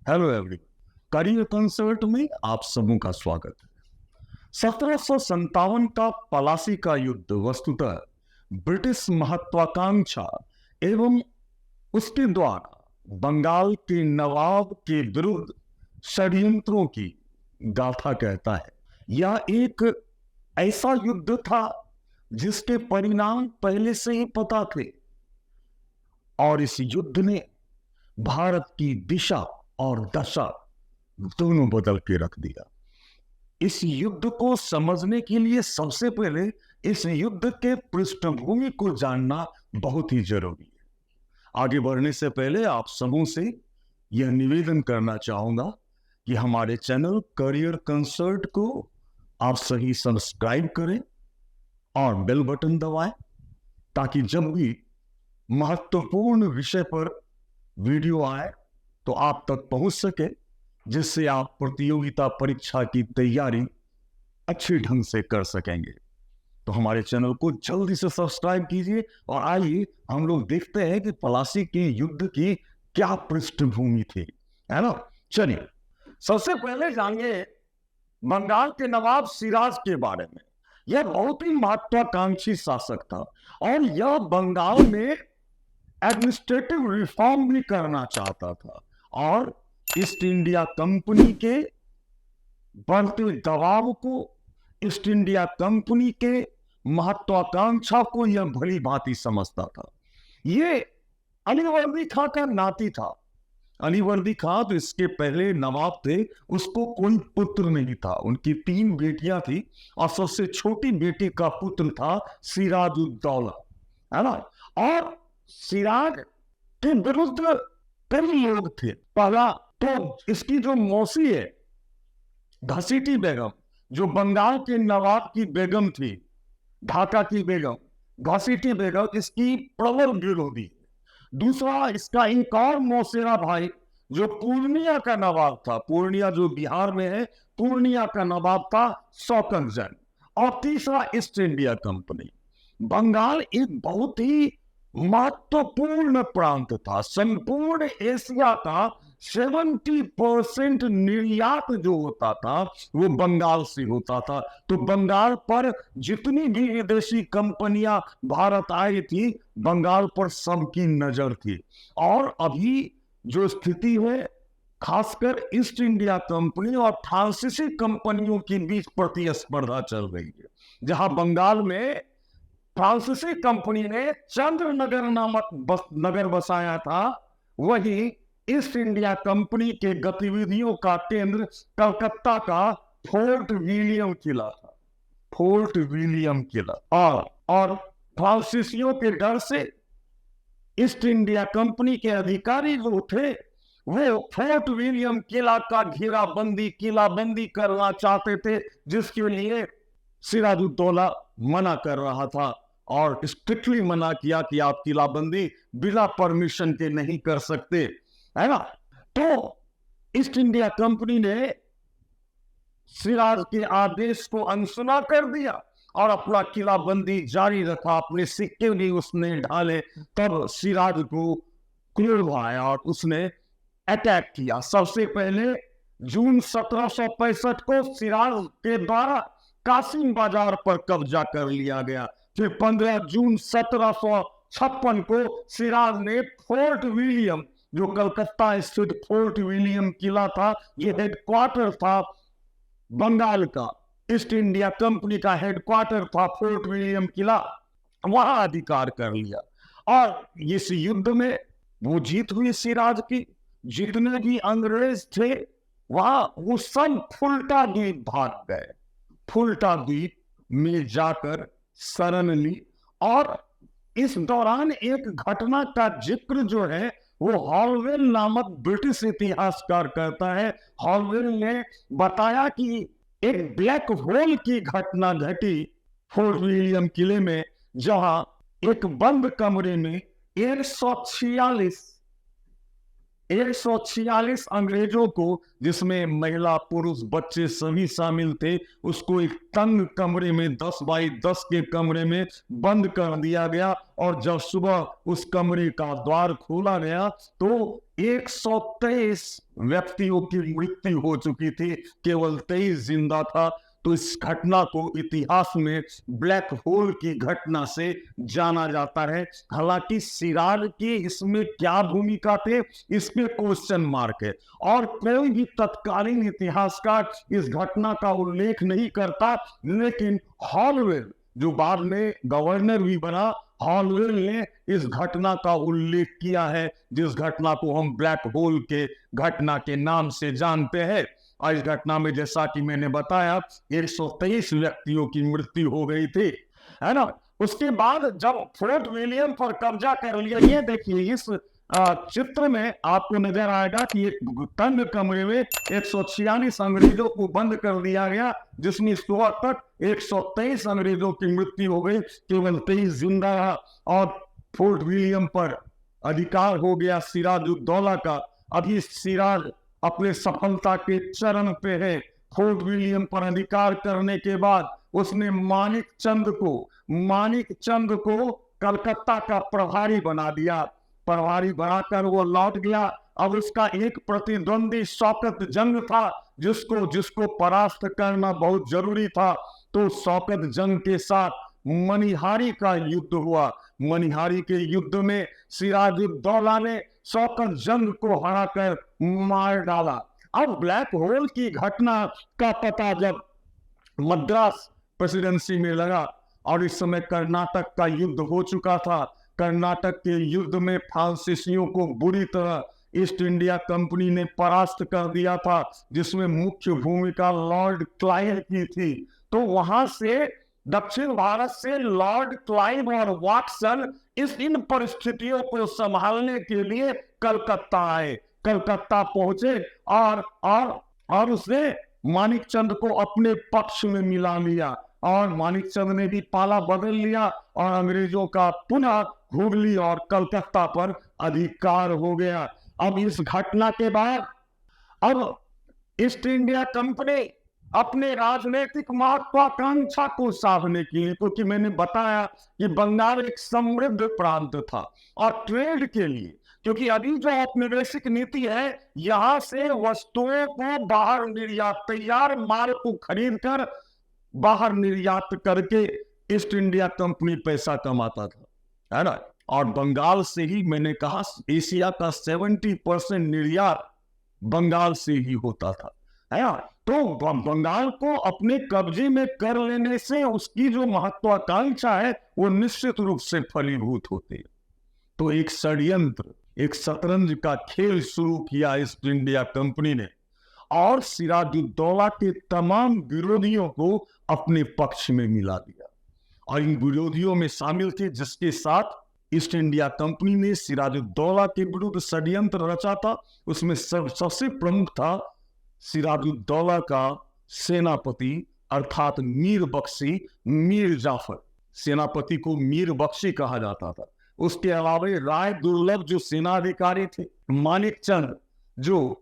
Hello everyone, career concert में आप सबों का स्वागत है। 1757 का पलासी का युद्ध वस्तुतः ब्रिटिश महत्वाकांक्षा एवं उसके द्वारा बंगाल के नवाब के विरुद्ध षड्यंत्रों की गाथा कहता है। यह एक ऐसा युद्ध था जिसके परिणाम पहले से ही पता थे और इस युद्ध ने भारत की दिशा और दशा दोनों बदल के रख दिया। इस युद्ध को समझने के लिए सबसे पहले इस युद्ध के पृष्ठभूमि को जानना बहुत ही जरूरी है। आगे बढ़ने से पहले आप सबों से यह निवेदन करना चाहूंगा कि हमारे चैनल करियर कंसर्ट को आप सही सब्सक्राइब करें और बेल बटन दबाएं ताकि जब भी महत्वपूर्ण विषय पर वीडियो आए तो आप तक पहुंच सके, जिससे आप प्रतियोगिता परीक्षा की तैयारी अच्छी ढंग से कर सकेंगे। तो हमारे चैनल को जल्दी से सब्सक्राइब कीजिए और आइए हम लोग देखते हैं कि पलासी के युद्ध की क्या पृष्ठभूमि थी, है ना। चलिए सबसे पहले जानिए बंगाल के नवाब सिराज के बारे में। यह बहुत ही महत्वाकांक्षी शासक था और यह बंगाल में एडमिनिस्ट्रेटिव रिफॉर्म भी करना चाहता था और ईस्ट इंडिया कंपनी के बढ़ते दबाव को, ईस्ट इंडिया कंपनी के महत्वाकांक्षा को यह भली भांति समझता था। ये अलीवर्दी खां का नाती था। अलीवर्दी खां तो इसके पहले नवाब थे, उसको कोई पुत्र नहीं था। उनकी 3 बेटियां थी और सबसे छोटी बेटी का पुत्र था सिराजुद्दौला, है ना। और सिराज के विरुद्ध कई लोग थे। पहला तो इसकी जो मौसी है घसीटी बेगम, जो बंगाल के नवाब की बेगम थी, ढाका की बेगम घसीटी बेगम, इसकी प्रबल विरोधी है। दूसरा इसका एक और मौसेरा भाई जो पूर्णिया का नवाब था, पूर्णिया जो बिहार में है, पूर्णिया का नवाब था शौकत जंग। और तीसरा ईस्ट इंडिया कंपनी। बंगाल एक बहुत ही महत्वपूर्ण प्रांत था। संपूर्ण एशिया का 70% निर्यात जो होता था वो बंगाल से होता था। तो बंगाल पर जितनी भी विदेशी कंपनियां भारत आई थी, बंगाल पर सबकी नजर थी। और अभी जो स्थिति है, खासकर ईस्ट इंडिया कंपनी और फ्रांसीसी कंपनियों के बीच प्रतिस्पर्धा चल रही है। जहां बंगाल में फ्रांसीसी कंपनी ने चंद्रनगर नामक नगर बसाया था, वही ईस्ट इंडिया कंपनी के गतिविधियों का केंद्र कलकत्ता का फोर्ट विलियम किला था। फोर्ट विलियम किला। और फ्रांसीसियों के डर से ईस्ट इंडिया कंपनी के अधिकारी जो थे वो फोर्ट विलियम किला का किलाबंदी करना चाहते थे, जिसके लिए सिराजुद्दौला मना कर रहा था और स्ट्रिक्टली मना किया कि आप किलाबंदी बिना परमिशन के नहीं कर सकते, है ना। तो ईस्ट इंडिया कंपनी ने सिराज के आदेश को अनसुना कर दिया और अपना किलाबंदी जारी रखा। अपने सिक्के भी उसने ढाले। तब सिराज को क्रोध आया और उसने अटैक किया। सबसे पहले जून 1765 को सिराज के द्वारा कासिम बाजार पर कब्जा कर लिया गया। फिर 15 जून 1756 को सिराज ने फोर्ट विलियम, जो कलकत्ता स्थित फोर्ट विलियम किला था, यह हेडक्वार्टर था बंगाल का, ईस्ट इंडिया कंपनी का हेडक्वार्टर था फोर्ट विलियम किला, वहां अधिकार कर लिया। और इस युद्ध में वो जीत हुई सिराज की। जितने भी अंग्रेज थे वहां वो सब फुल्टा द्वीप भाग गए। फुल्टा द्वीप में जाकर शरण ली। और इस दौरान एक घटना का जिक्र जो है वो हॉलवेल नामक ब्रिटिश इतिहासकार करता है। हॉलवेल ने बताया कि एक ब्लैक होल की घटना घटी फोर्ट विलियम किले में, जहां एक बंद कमरे में 146 146 अंग्रेजों को, जिसमें महिला पुरुष बच्चे सभी शामिल थे, उसको एक तंग कमरे में 10 बाई 10 के कमरे में बंद कर दिया गया। और जब सुबह उस कमरे का द्वार खोला गया तो 123 व्यक्तियों की मृत्यु हो चुकी थी, केवल 23 जिंदा था। तो इस घटना को इतिहास में ब्लैक होल की घटना से जाना जाता है। हालांकि सिराज की इसमें क्या भूमिका थे, इस पे क्वेश्चन मार्क है, और कोई भी तत्कालीन इतिहासकार इस घटना का उल्लेख नहीं करता। लेकिन हॉलवेल, जो बाद में गवर्नर भी बना, हॉलवेल ने इस घटना का उल्लेख किया है, जिस घटना को हम ब्लैक होल के घटना के नाम से जानते हैं। और इस घटना में, जैसा कि मैंने बताया, 123 व्यक्तियों की मृत्यु हो गई थी, है ना। उसके बाद जब फोर्ट विलियम पर कब्जा कर लिया, ये देखिए इस चित्र में आपको नजर आएगा कि एक तंग कमरे में 146 अंग्रेजों को बंद कर दिया गया, जिसमें सुबह तक 123 अंग्रेजों की मृत्यु हो गई, केवल 23 जिंदा रहा। और फोर्ट विलियम पर अधिकार हो गया सिराजुद्दौला का। अभी सिराज अपने सफलता के चरण पे है। फोर्ट विलियम पर अधिकार करने के बाद उसने मानिक चंद को कलकत्ता का प्रभारी बना दिया। प्रभारी बनाकर वो लौट गया। अब उसका एक प्रतिद्वंदी शौकत जंग था, जिसको परास्त करना बहुत जरूरी था। तो शौकत जंग के साथ मनिहारी का युद्ध हुआ। मनिहारी के युद्ध में सिराजुद्दौला ने शौकत जंग को हराकर मार डाला। अब ब्लैक होल की घटना का पता जब मद्रास प्रेसिडेंसी में लगा, और इस समय कर्नाटक का युद्ध हो चुका था। कर्नाटक के युद्ध में फ्रांसीसियों को बुरी तरह ईस्ट इंडिया कंपनी ने परास्त कर दिया था, जिसमें मुख्य भूमिका लॉर्ड क्लाइव की थी। तो वहां से दक्षिण भारत से लॉर्ड क्लाइव और वाटसन इन परिस्थितियों को संभालने के लिए कलकत्ता आए। कलकत्ता पहुंचे और उसने मानिकचंद को अपने पक्ष में मिला लिया, और मानिकचंद ने भी पाला बदल लिया, और अंग्रेजों का पुनः हुगली और कलकत्ता पर अधिकार हो गया। अब इस घटना के बाद अब ईस्ट इंडिया कंपनी अपने राजनीतिक महत्वाकांक्षा को साधने के लिए, क्योंकि मैंने बताया कि बंगाल एक समृद्ध प्रांत था, और ट्रेड के लिए, क्योंकि अभी जो औपनिवेशिक नीति है, यहां से वस्तुओं को बाहर निर्यात, तैयार माल को खरीद कर बाहर निर्यात करके ईस्ट इंडिया कंपनी पैसा कमाता था, है ना। और बंगाल से ही, मैंने कहा, एशिया का 70% निर्यात बंगाल से ही होता था, है ना। तो बंगाल को अपने कब्जे में कर लेने से उसकी जो महत्वाकांक्षा है वो निश्चित रूप से फलीभूत होती है। तो एक षड्यंत्र, एक शतरंज का खेल शुरू किया ईस्ट इंडिया कंपनी ने, और सिराजुद्दौला के तमाम विरोधियों को अपने पक्ष में मिला दिया। और इन विरोधियों में शामिल थे, जिसके साथ ईस्ट इंडिया कंपनी ने सिराजुद्दौला के विरुद्ध षड्यंत्र रचा था, उसमें सबसे प्रमुख था सिराजुद्दौला का सेनापति, अर्थात मीर जाफर। सेनापति को मीर बख्शी कहा जाता था। उसके अलावा राय दुर्लभ जो सेनाधिकारी थे, मानिकचंद जो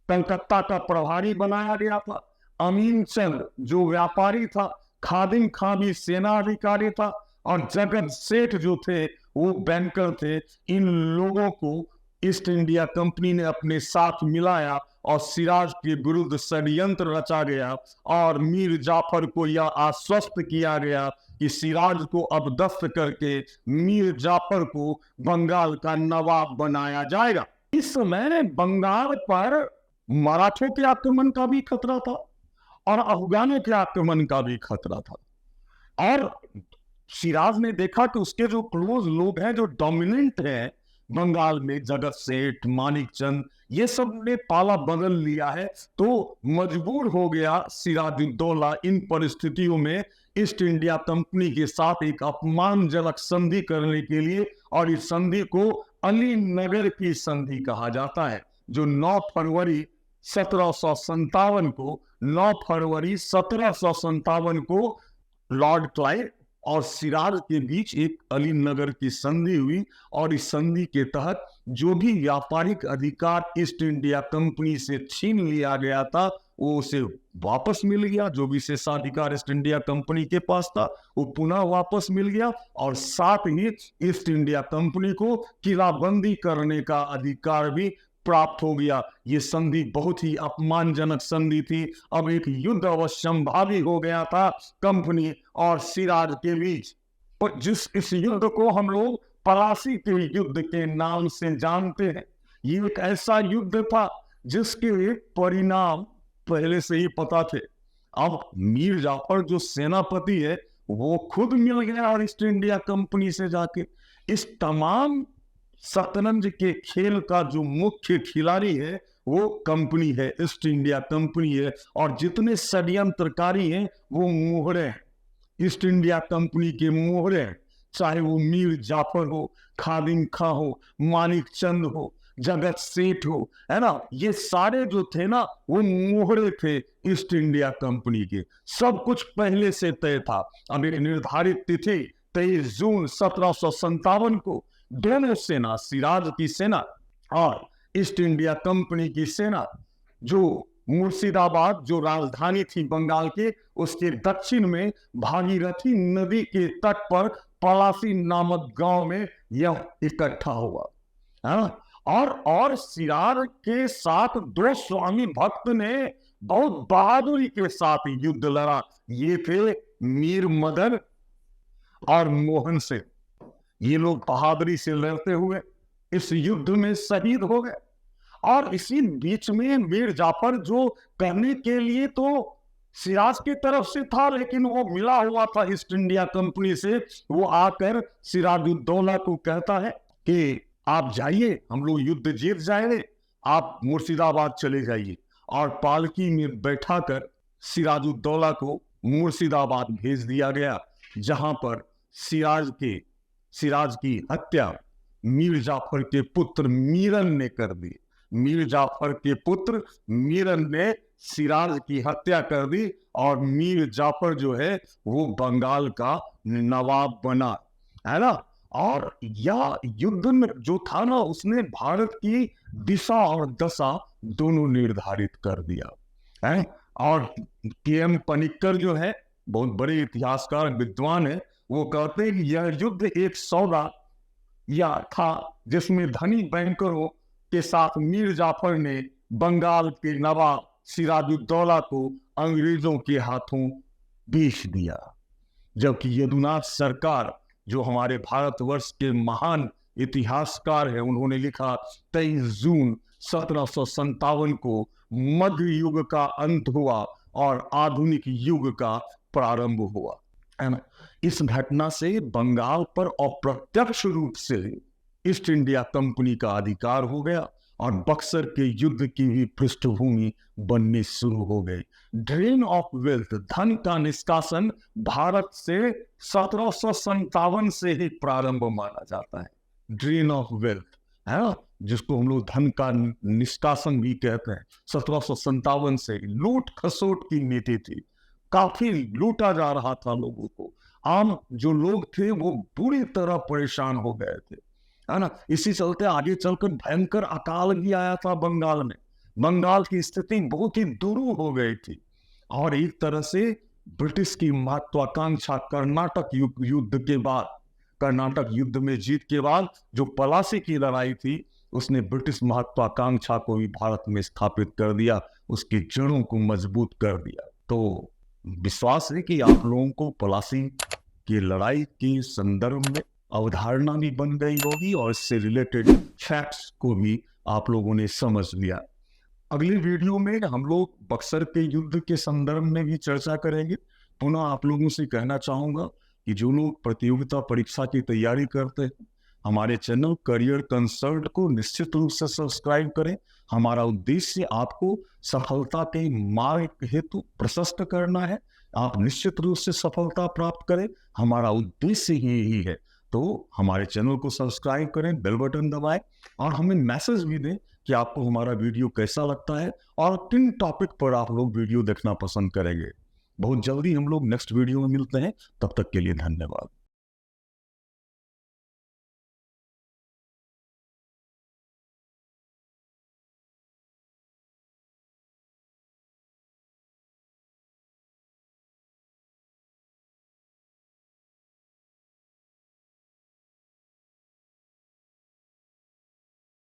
कलकत्ता का प्रभारी बनाया गया था, अमीन चंद जो व्यापारी था, खादिम खां भी सेनाधिकारी था, और जगत सेठ जो थे वो बैंकर थे। इन लोगों को ईस्ट इंडिया कंपनी ने अपने साथ मिलाया, और सिराज के विरुद्ध षड्यंत्र रचा गया, और मीर जाफर को यह आश्वस्त किया गया कि सिराज को अपदस्थ करके मीर जाफर को बंगाल का नवाब बनाया जाएगा। इस समय बंगाल पर मराठों के आक्रमण का भी खतरा था, और अफगानों के आक्रमण का भी खतरा था। और सिराज ने देखा कि उसके जो क्लोज लोग हैं, जो डोमिनेंट हैं बंगाल में, जगत सेठ, मानिकचंद, ये सब ने पाला बदल लिया है। तो मजबूर हो गया सिराजुद्दौला इन परिस्थितियों में ईस्ट इंडिया कंपनी के साथ एक अपमानजनक संधि करने के लिए, और इस संधि को अलीनगर की संधि कहा जाता है, जो 9 फरवरी 1757 को लॉर्ड क्लाइव और सिराज के बीच एक अली नगर की संधि हुई और इस संधि के तहत जो भी व्यापारिक अधिकार ईस्ट इंडिया कंपनी से छीन लिया गया था वो उसे वापस मिल गया। जो विशेषाधिकार ईस्ट इंडिया कंपनी के पास था वो पुनः वापस मिल गया और साथ ही ईस्ट इंडिया कंपनी को किलाबंदी करने का अधिकार भी प्राप्त हो गया। ये संधि बहुत ही अपमानजनक संधि थी। अब एक युद्ध अवश्यंभावी हो गया था कंपनी और सिराज के बीच। पर इस युद्ध को हम लोग पलासी के युद्ध के नाम से जानते हैं। ये एक ऐसा युद्ध था जिसके परिणाम पहले से ही पता थे। अब मीर जाफर जो सेनापति है वो खुद मिल गया और ईस्ट इंडिया कंपनी से जाके इस तमाम शतरंज के खेल का जो मुख्य खिलाड़ी है वो कंपनी है, ईस्ट इंडिया कंपनी है। और जितने षड्यंत्रकारी हैं वो मोहरे हैं, ईस्ट इंडिया कंपनी के मोहरे हैं। चाहे वो मीर जाफर हो, खादिम खां हो, मानिक चंद हो, जगत सेठ हो, है ना, ये सारे जो थे ना वो मोहरे थे ईस्ट इंडिया कंपनी के। सब कुछ पहले से तय था। अब एक निर्धारित तिथि 23 जून 1757 को दोनों सेना, सिराज की सेना और ईस्ट इंडिया कंपनी की सेना, जो मुर्शिदाबाद जो राजधानी थी बंगाल के उसके दक्षिण में भागीरथी नदी के तट पर पलासी नामक गांव में यह इकट्ठा हुआ, है ना। और सिराज के साथ दो स्वामी भक्त ने बहुत बहादुरी के साथ युद्ध लड़ा। ये थे मीर मदन और मोहन सिंह। ये लोग बहादुरी से लड़ते हुए इस युद्ध में शहीद हो गए। और इसी बीच में मीर जाफर जो करने के लिए तो सिराज की तरफ से था लेकिन वो मिला हुआ था ईस्ट इंडिया कंपनी से, वो आकर सिराजुद्दौला को कहता है कि आप जाइए, हम लोग युद्ध जीत जाएंगे, आप मुर्शिदाबाद चले जाइए। और पालकी में बैठाकर सिराजुद्दौला को मुर्शिदाबाद भेज दिया गया, जहां पर सिराज की हत्या मीर जाफर के पुत्र मीरन ने कर दी। मीर जाफर के पुत्र मीरन ने सिराज की हत्या कर दी और मीर जाफर जो है वो बंगाल का नवाब बना, है ना। और यह युद्ध जो था ना उसने भारत की दिशा और दशा दोनों निर्धारित कर दिया है। और के.एम. पनिक्कर जो है बहुत बड़े इतिहासकार विद्वान है, वो कहते हैं कि यह युद्ध एक सौदा या था जिसमें धनी बैंकरों के साथ मीर जाफर ने बंगाल के नवाब सिराजुद्दौला को अंग्रेजों के हाथों बेच दिया। जबकि यदुनाथ सरकार जो हमारे भारतवर्ष के महान इतिहासकार है, उन्होंने लिखा 23 जून 1757 को मध्य युग का अंत हुआ और आधुनिक युग का प्रारंभ हुआ, है ना। इस घटना से बंगाल पर अप्रत्यक्ष रूप से ईस्ट इंडिया कंपनी का अधिकार हो गया और बक्सर के युद्ध की भी पृष्ठभूमि बननी शुरू हो गई। ड्रेन ऑफ वेल्थ, धन का निष्कासन भारत से 1757 से ही प्रारंभ माना जाता है। ड्रेन ऑफ वेल्थ है ना, जिसको हम लोग धन का निष्कासन भी कहते हैं। 1757 से लूट खसोट की नीति थी, काफी लूटा जा रहा था लोगों को। आम जो लोग थे वो बुरी तरह परेशान हो गए थे, है ना। इसी चलते आगे चलकर भयंकर अकाल भी आया था बंगाल में। बंगाल की स्थिति बहुत ही दुरूह हो गई थी और एक तरह से ब्रिटिश की महत्वाकांक्षा कर्नाटक युद्ध के बाद, कर्नाटक युद्ध में जीत के बाद जो पलासी की लड़ाई थी उसने ब्रिटिश महत्वाकांक्षा को भी भारत में स्थापित कर दिया, उसकी जड़ों को मजबूत कर दिया। तो विश्वास है कि आप लोगों को पलासी की लड़ाई के संदर्भ में अवधारणा भी बन गई होगी और इससे रिलेटेड फैक्ट्स को भी आप लोगों ने समझ लिया। अगली वीडियो में हम लोग बक्सर के युद्ध के संदर्भ में भी चर्चा करेंगे। पुनः आप लोगों से कहना चाहूंगा कि जो लोग प्रतियोगिता परीक्षा की तैयारी करते हैं हमारे चैनल करियर कंसल्ट को निश्चित रूप से सब्सक्राइब करें। हमारा उद्देश्य आपको सफलता के मार्ग हेतु प्रशस्त करना है। आप निश्चित रूप से सफलता प्राप्त करें, हमारा उद्देश्य ही यही है। तो हमारे चैनल को सब्सक्राइब करें, बेल बटन दबाएं और हमें मैसेज भी दें कि आपको हमारा वीडियो कैसा लगता है और किन टॉपिक पर आप लोग वीडियो देखना पसंद करेंगे। बहुत जल्दी हम लोग नेक्स्ट वीडियो में मिलते हैं, तब तक के लिए धन्यवाद।